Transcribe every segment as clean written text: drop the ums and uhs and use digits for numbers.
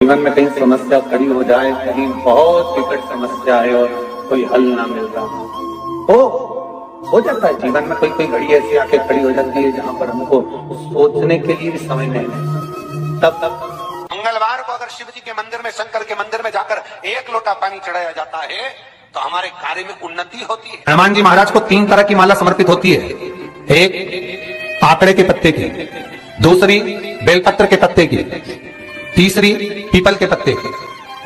जीवन में कहीं समस्या खड़ी हो जाए, कहीं बहुत विकट समस्या है और कोई हल ना मिल रहा हो जाता है जीवन में। कोई घड़ी ऐसी आके खड़ी हो जाती है जहां पर हमको सोचने के लिए भी समय नहीं है। तब मंगलवार को अगर शिव जी के मंदिर में, शंकर के मंदिर में जाकर 1 लोटा पानी चढ़ाया जाता है तो हमारे कार्य में उन्नति होती है। हनुमान जी महाराज को 3 तरह की माला समर्पित होती है। एक आकड़े के पत्ते की, दूसरी बेलपत्र के पत्ते की, तीसरी पीपल के पत्ते की।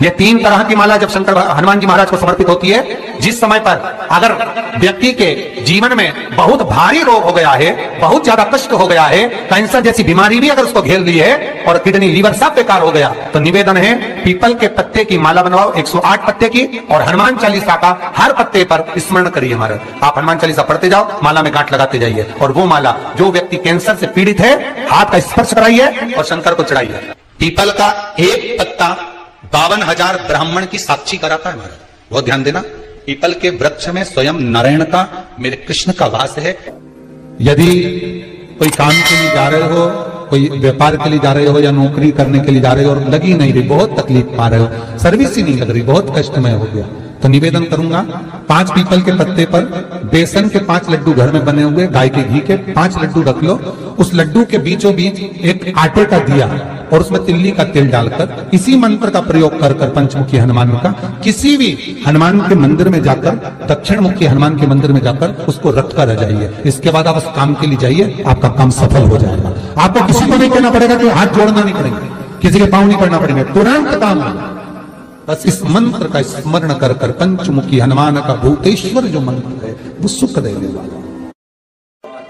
ये 3 तरह की माला जब शंकर हनुमान जी महाराज को समर्पित होती है, जिस समय पर अगर व्यक्ति के जीवन में बहुत भारी रोग हो गया है, बहुत ज्यादा कष्ट हो गया है, कैंसर जैसी बीमारी भी अगर उसको घेर ली है और किडनी लीवर सब बेकार हो गया, तो निवेदन है पीपल के पत्ते की माला बनवाओ 108 पत्ते की, और हनुमान चालीसा का हर पत्ते पर स्मरण करिए महाराज। आप हनुमान चालीसा पढ़ते जाओ, माला में गांठ लगाते जाइए, और वो माला जो व्यक्ति कैंसर से पीड़ित है हाथ का स्पर्श कराइए और शंकर को चढ़ाइए। पीपल का एक पत्ता 52,000 ब्राह्मण की साक्षी कराता है महाराज, बहुत ध्यान देना। पीपल के वृक्ष में स्वयं नारायण का, मेरे कृष्ण का वास है। यदि कोई काम के लिए जा रहे हो, कोई व्यापार के लिए जा रहे हो या नौकरी करने के लिए जा रहे हो और लगी नहीं रही, बहुत तकलीफ पा रहे हो, सर्विस ही नहीं लग रही, बहुत कष्टमय हो गया, तो निवेदन करूंगा 5 पीपल के पत्ते पर बेसन के 5 लड्डू घर में बने हुए, गाय के घी के 5 लड्डू रख लो। उस लड्डू के बीचों बीच एक आटे का दिया और उसमें तिल्ली का तेल डालकर इसी मंत्र का प्रयोग कर पंचमुखी हनुमान का किसी भी हनुमान के मंदिर में जाकर, दक्षिण मुखी हनुमान के मंदिर में जाकर उसको रख कर आ जाइए। इसके बाद आप उस काम के लिए जाइए, आपका काम सफल हो जाएगा। आपको किसी को नहीं कहना पड़ेगा कि हाथ जोड़ना नहीं पड़ेगा, किसी के पांव नहीं पड़ना पड़ेगा, तुरंत काम होगा। बस इस मंत्र का स्मरण कर पंचमुखी हनुमान का भूतेश्वर जो मंत्र है वो सुख देने वाला।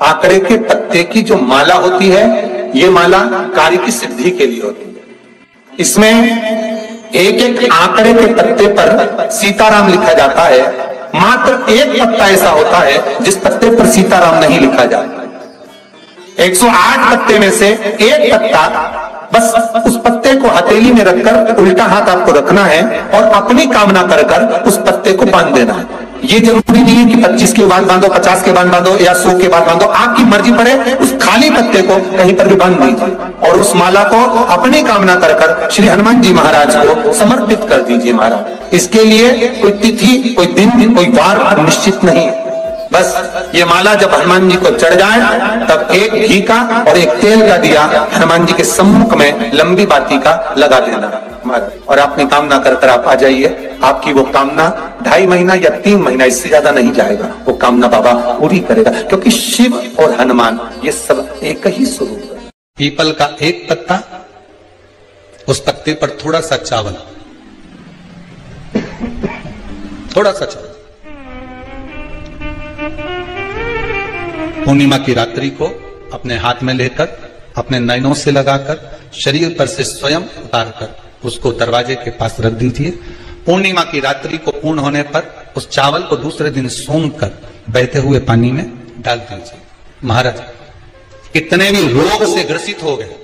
आंकड़े के पत्ते की जो माला होती है, ये माला कार्य की सिद्धि के लिए होती है। इसमें एक आंकड़े के पत्ते पर सीताराम लिखा जाता है। मात्र एक पत्ता ऐसा होता है जिस पत्ते पर सीताराम नहीं लिखा जाता। 108 पत्ते में से एक पत्ता, बस उस पत्ते को हथेली में रखकर उल्टा हाथ आपको रखना है और अपनी कामना कर कर उस पत्ते को बांध देना है। ये जरूरी नहीं है कि 25 के बाद बांधो, 50 के बाद बांधो या 100 के बाद बांधो, आपकी मर्जी पड़े। उस खाली पत्ते को कहीं पर भी बांध दीजिए और उस माला को अपनी कामना कर कर श्री हनुमान जी महाराज को समर्पित कर दीजिए महाराज। इसके लिए कोई तिथि, कोई दिन, कोई वार निश्चित नहीं है। बस ये माला जब हनुमान जी को चढ़ जाए तब एक घी का और एक तेल का दिया हनुमान जी के सम्मुख में लंबी बाती का लगा देना और अपनी कामना कर कर आप आ जाइए। आपकी वो कामना 2.5 महीना या 3 महीना, इससे ज्यादा नहीं जाएगा, वो कामना बाबा पूरी करेगा, क्योंकि शिव और हनुमान ये सब एक ही स्वरूप है। पीपल का एक पत्ता, उस पत्ते पर थोड़ा सा चावल, थोड़ा सा चावल, पूर्णिमा की रात्रि को अपने हाथ में लेकर, अपने नयनों से लगाकर, शरीर पर से स्वयं उतारकर उसको दरवाजे के पास रख दीजिए। पूर्णिमा की रात्रि को पूर्ण होने पर उस चावल को दूसरे दिन सोंग कर बहते हुए पानी में डाल दीजिए। महाराज कितने भी रोग से ग्रसित हो गए,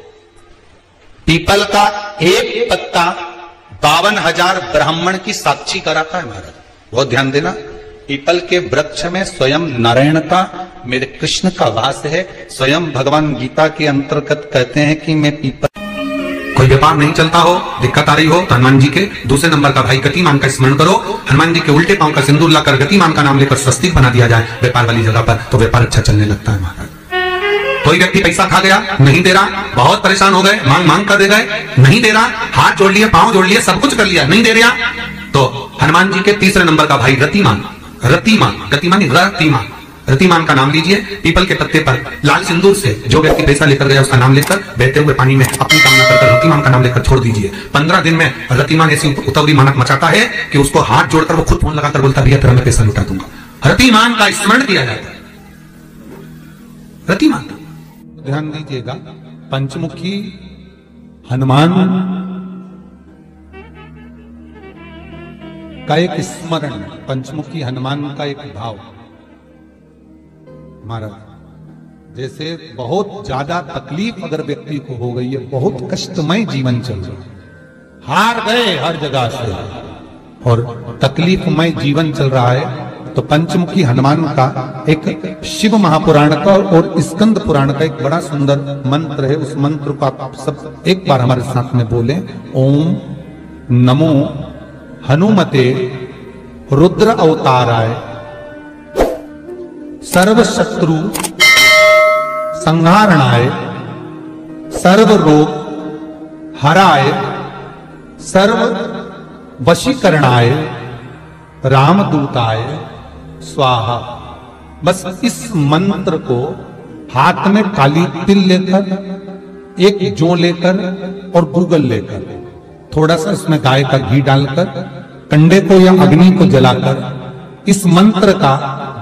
पीपल का एक पत्ता 52,000 ब्राह्मण की साक्षी कराता है महाराज, बहुत ध्यान देना। पीपल के वृक्ष में स्वयं नारायण का, मेरे कृष्ण का वास है। स्वयं भगवान गीता के अंतर्गत कहते हैं कि मैं पीपल, कोई व्यापार नहीं चलता हो, दिक्कत आ रही हो, तो हनुमान जी के दूसरे नंबर का भाई गतिमान का स्मरण करो। हनुमान जी के उल्टे पांव का सिंदूर लाकर गतिमान का नाम लेकर स्वस्तिक बना दिया जाए व्यापार वाली जगह पर, तो व्यापार अच्छा चलने लगता है महाराज। कोई व्यक्ति पैसा खा गया, नहीं दे रहा, बहुत परेशान हो गए, मांग मांग कर दे गए, नहीं दे रहा, हाथ जोड़ लिए, पांव जोड़ लिए, सब कुछ कर लिया, नहीं दे रहा, तो हनुमान जी के तीसरे नंबर का भाई रतिमान, रतिमान का नाम लीजिए। पीपल के पत्ते पर लाल सिंदूर से जो व्यक्ति पैसा लेकर गया उसका नाम लेकर बहते हुए पानी में अपनी कामना कर रतिमान का नाम लेकर छोड़ दीजिए। 15 दिन में रतिमान ऐसी उतावली मानक मचाता है कि उसको हाथ जोड़कर वो खुद फोन लगाकर बोलता भैया तेरा मैं पैसा लुटा दूंगा। रतिमान का स्मरण किया जाता है। रतिमान, ध्यान दीजिएगा, पंचमुखी हनुमान का एक स्मरण, पंचमुखी हनुमान का एक भाव। महाराज जैसे बहुत ज्यादा तकलीफ अगर व्यक्ति को हो गई है, बहुत कष्टमय जीवन चल रहा है, हार गए हर जगह से और तकलीफमय जीवन चल रहा है, तो पंचमुखी हनुमान का एक शिव महापुराण का और स्कंद पुराण का एक बड़ा सुंदर मंत्र है। उस मंत्र को आप सब एक बार हमारे साथ में बोलें, ओम नमो हनुमते रुद्र अवताराय सर्व शत्रु संहारणाय सर्व रोग हराय सर्व वशीकरणाय रामदूताय स्वाहा। बस इस मंत्र को हाथ में काली तिल लेकर, एक जौ लेकर और गूगल लेकर, थोड़ा सा इसमें गाय का घी डालकर, कंडे को या अग्नि को जलाकर इस मंत्र का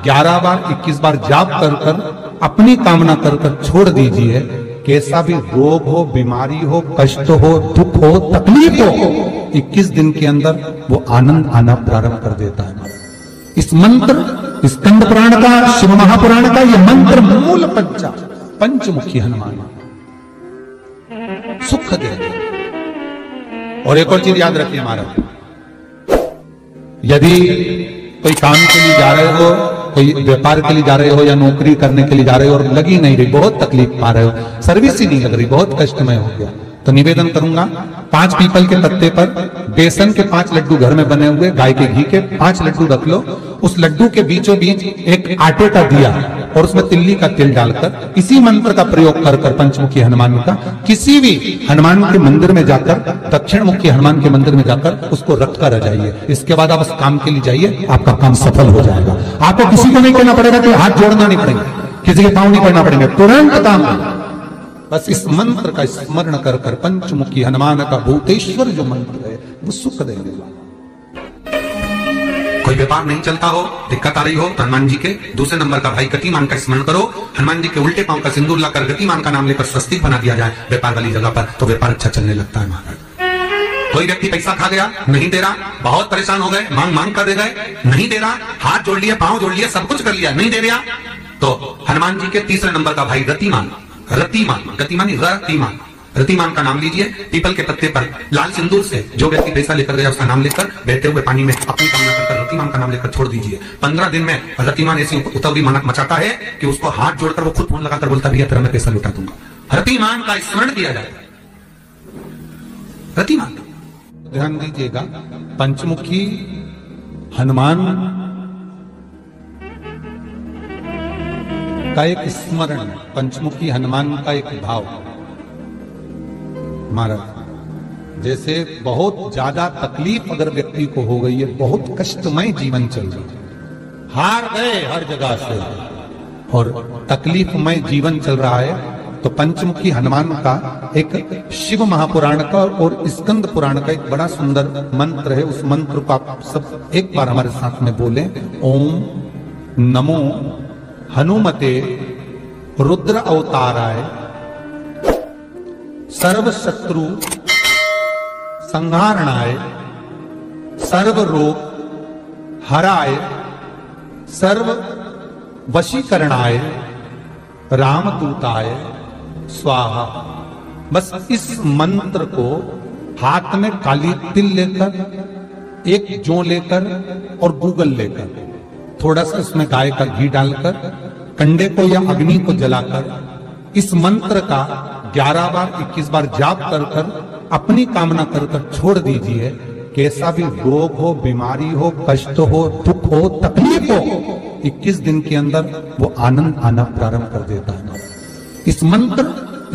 11 बार 21 बार जाप कर कर अपनी कामना कर कर छोड़ दीजिए। कैसा भी रोग हो, बीमारी हो, कष्ट हो, दुख हो, तकलीफ हो, 21 दिन के अंदर वो आनंद आना प्रारंभ कर देता है। इस मंत्र, स्कंद पुराण का, शिव महापुराण का ये मंत्र मूल पंचमुखी हनुमान सुख दे। और एक और चीज याद रखिए महाराज, यदि कोई काम के लिए जा रहे हो, कोई व्यापार के लिए जा रहे हो या नौकरी करने के लिए जा रहे हो और लगी नहीं रही, बहुत तकलीफ पा रहे हो, सर्विस ही नहीं लग रही, बहुत कष्टमय हो गया, तो निवेदन करूंगा 5 पीपल के पत्ते पर बेसन के 5 लड्डू घर में बने हुए, गाय के घी के 5 लड्डू रख लो, उस लड्डू के बीचों बीच एक आटे का दिया और उसमें तिल्ली का तेल डालकर इसी मंत्र का प्रयोग कर कर पंचमुखी हनुमान का किसी भी हनुमान के मंदिर में जाकर, दक्षिण मुखी हनुमान के मंदिर में जाकर उसको रख कर आ जाइए। इसके बाद आप उस काम के लिए जाइए, आपका काम सफल हो जाएगा। आपको किसी को नहीं कहना पड़ेगा कि हाथ जोड़ना नहीं पड़ेगा, किसी के पांव नहीं पड़ना पड़ेंगे, तुरंत काम। बस इस मंत्र का स्मरण कर कर पंचमुखी हनुमान का भूतेश्वर जो मंत्र है वो सुख देने वाला। कोई व्यापार नहीं चलता हो, दिक्कत आ रही हो, तो हनुमान जी के दूसरे नंबर का भाई गतिमान का स्मरण करो। हनुमान जी के उल्टे पांव का सिंदूर लाकर गतिमान का नाम लेकर स्वस्तिक बना दिया जाए व्यापार वाली जगह पर, तो व्यापार अच्छा चलने लगता है महाराज। कोई व्यक्ति पैसा खा गया, नहीं दे रहा, बहुत परेशान हो गए, मांग मांग कर दे गए, नहीं दे रहा, हाथ जोड़ लिया, पांव जोड़ लिया, सब कुछ कर लिया, नहीं दे रहा, तो हनुमान जी के तीसरे नंबर का भाई रतिमान, रतिमान का नाम लीजिए। पीपल के पत्ते पर लाल सिंदूर से जो व्यक्ति पैसा लेकर गया उसका नाम लेकर बहते हुए पानी में अपनी कामना कर रतिमान का नाम लेकर छोड़ दीजिए। 15 दिन में रतिमान ऐसी उतावली मचाता है कि उसको हाथ जोड़कर वो खुद फोन लगाकर बोलता भैया तेरा मैं पैसा लुटा दूंगा। रतिमान का स्मरण किया जाता है। रतिमान, ध्यान दीजिएगा, पंचमुखी हनुमान का एक स्मरण, पंचमुखी हनुमान का एक भाव। महाराज जैसे बहुत ज्यादा तकलीफ अगर व्यक्ति को हो गई है, बहुत कष्टमय जीवन चल रहा है, हार गए हर जगह से और तकलीफमय जीवन चल रहा है, तो पंचमुखी हनुमान का एक शिव महापुराण का और स्कंद पुराण का एक बड़ा सुंदर मंत्र है। उस मंत्र को आप सब एक बार हमारे साथ में बोलें। ओम नमो हनुमते रुद्र अवताराय सर्व शत्रु संहारणाय सर्व रोग हराय सर्व वशीकरणाय रामदूताय स्वाहा। बस इस मंत्र को हाथ में काली तिल लेकर, एक जौ लेकर और गूगल लेकर, थोड़ा सा इसमें गाय का घी डालकर, कंडे को या अग्नि को जलाकर इस मंत्र का 11 बार 21 बार जाप कर कर अपनी कामना कर कर छोड़ दीजिए। कैसा भी रोग हो, बीमारी हो, कष्ट हो, दुख हो, तकलीफ हो, 21 दिन के अंदर वो आनंद आना प्रारंभ कर देता है। इस मंत्र,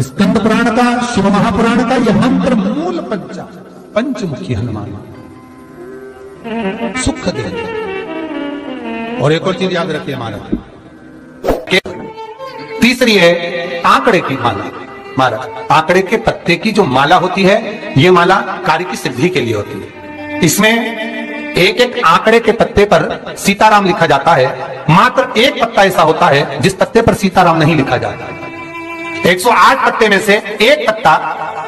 स्कंद पुराण का, शिव महापुराण का यह मंत्र मूल पंचमुखी हनुमान सुख देता है। और एक और चीज याद रखिए महाराज, तीसरी है आंकड़े की माला। महाराज आंकड़े के पत्ते की जो माला होती है, ये माला कार्य की सिद्धि के लिए होती है। इसमें एक एक आंकड़े के पत्ते पर सीताराम लिखा जाता है। मात्र एक पत्ता ऐसा होता है जिस पत्ते पर सीताराम नहीं लिखा जाता। 108 पत्ते में से एक पत्ता,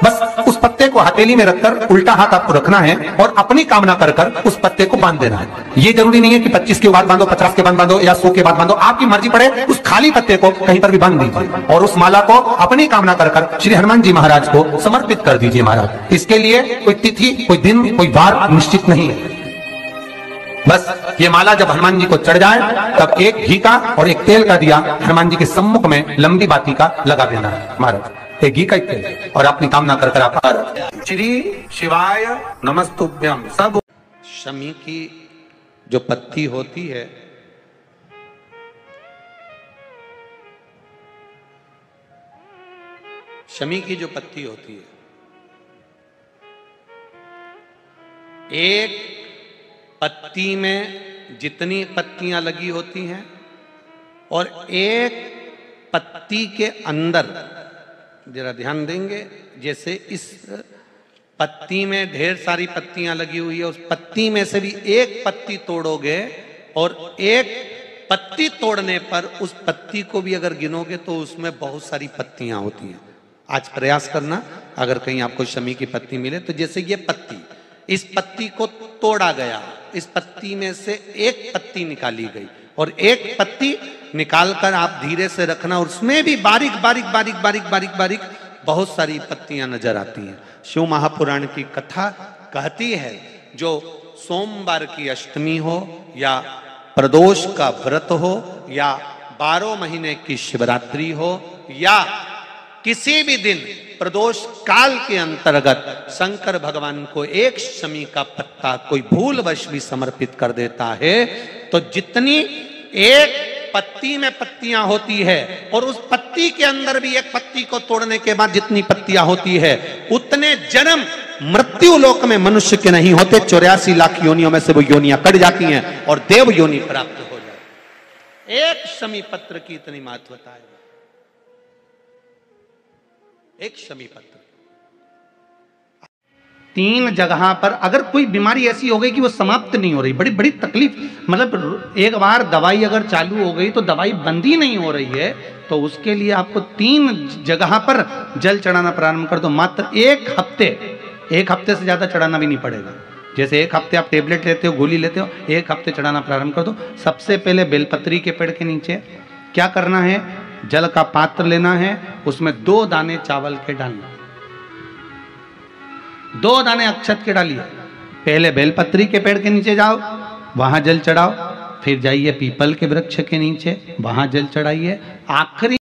बस उस पत्ते को हथेली में रखकर उल्टा हाथ आपको रखना है और अपनी कामना कर कर उस पत्ते को बांध देना है। ये जरूरी नहीं है कि 25 के बाद बांधो, 50 के बाद बांधो या 100 के बाद बांधो, आपकी मर्जी पड़े। उस खाली पत्ते को कहीं पर भी बांध दीजिए और उस माला को अपनी कामना कर कर श्री हनुमान जी महाराज को समर्पित कर दीजिए। महाराज इसके लिए कोई तिथि, कोई दिन, कोई वार निश्चित नहीं है। बस ये माला जब हनुमान जी को चढ़ जाए तब एक घी का और एक तेल का दिया हनुमान जी के सम्मुख में लंबी बाती का लगा देना है। महाराज ते घी कहते और अपनी कामना कर कर आप श्री शिवाय नमस्तुभ्यम। सब शमी की जो पत्ती होती है, शमी की जो पत्ती होती है, एक पत्ती में जितनी पत्तियां लगी होती हैं और एक पत्ती के अंदर, जरा ध्यान देंगे, जैसे इस पत्ती में ढेर सारी पत्तियां लगी हुई है, उस पत्ती में से भी एक पत्ती तोड़ोगे और एक पत्ती तोड़ने पर उस पत्ती को भी अगर गिनोगे तो उसमें बहुत सारी पत्तियां होती हैं। आज प्रयास करना, अगर कहीं आपको शमी की पत्ती मिले तो जैसे ये पत्ती, इस पत्ती को तोड़ा गया, इस पत्ती में से एक पत्ती निकाली गई और एक पत्ती निकालकर आप धीरे से रखना, उसमें भी बारीक बारीक बारीक बारीक बारीक बारीक बहुत सारी पत्तियां नजर आती हैं। शिव महापुराण की कथा कहती है, जो सोमवार की अष्टमी हो या प्रदोष का व्रत हो या 12 महीने की शिवरात्रि हो या किसी भी दिन प्रदोष काल के अंतर्गत शंकर भगवान को एक शमी का पत्ता कोई भूलवश भी समर्पित कर देता है तो जितनी एक पत्ती में पत्तियां होती है और उस पत्ती के अंदर भी एक पत्ती को तोड़ने के बाद जितनी पत्तियां होती है उतने जन्म मृत्यु लोक में मनुष्य के नहीं होते। 84 लाख योनियों में से वो योनियां कट जाती हैं और देव योनि प्राप्त हो जाती है। एक शमी पत्र की इतनी महत्वता है, एक शमी पत्र। 3 जगह पर अगर कोई बीमारी ऐसी हो गई कि वो समाप्त नहीं हो रही, बड़ी बड़ी तकलीफ, मतलब एक बार दवाई अगर चालू हो गई तो दवाई बंद ही नहीं हो रही है, तो उसके लिए आपको 3 जगह पर जल चढ़ाना प्रारंभ कर दो। मात्र एक हफ्ते से ज्यादा चढ़ाना भी नहीं पड़ेगा। जैसे एक हफ्ते आप टेबलेट लेते हो, गोली लेते हो, एक हफ्ते चढ़ाना प्रारंभ कर दो। सबसे पहले बेलपत्री के पेड़ के नीचे क्या करना है, जल का पात्र लेना है, उसमें 2 दाने चावल के डालना, 2 दाने अक्षत के डालिए। पहले बेलपत्री के पेड़ के नीचे जाओ, वहां जल चढ़ाओ, फिर जाइए पीपल के वृक्ष के नीचे, वहां जल चढ़ाइए, आखिरी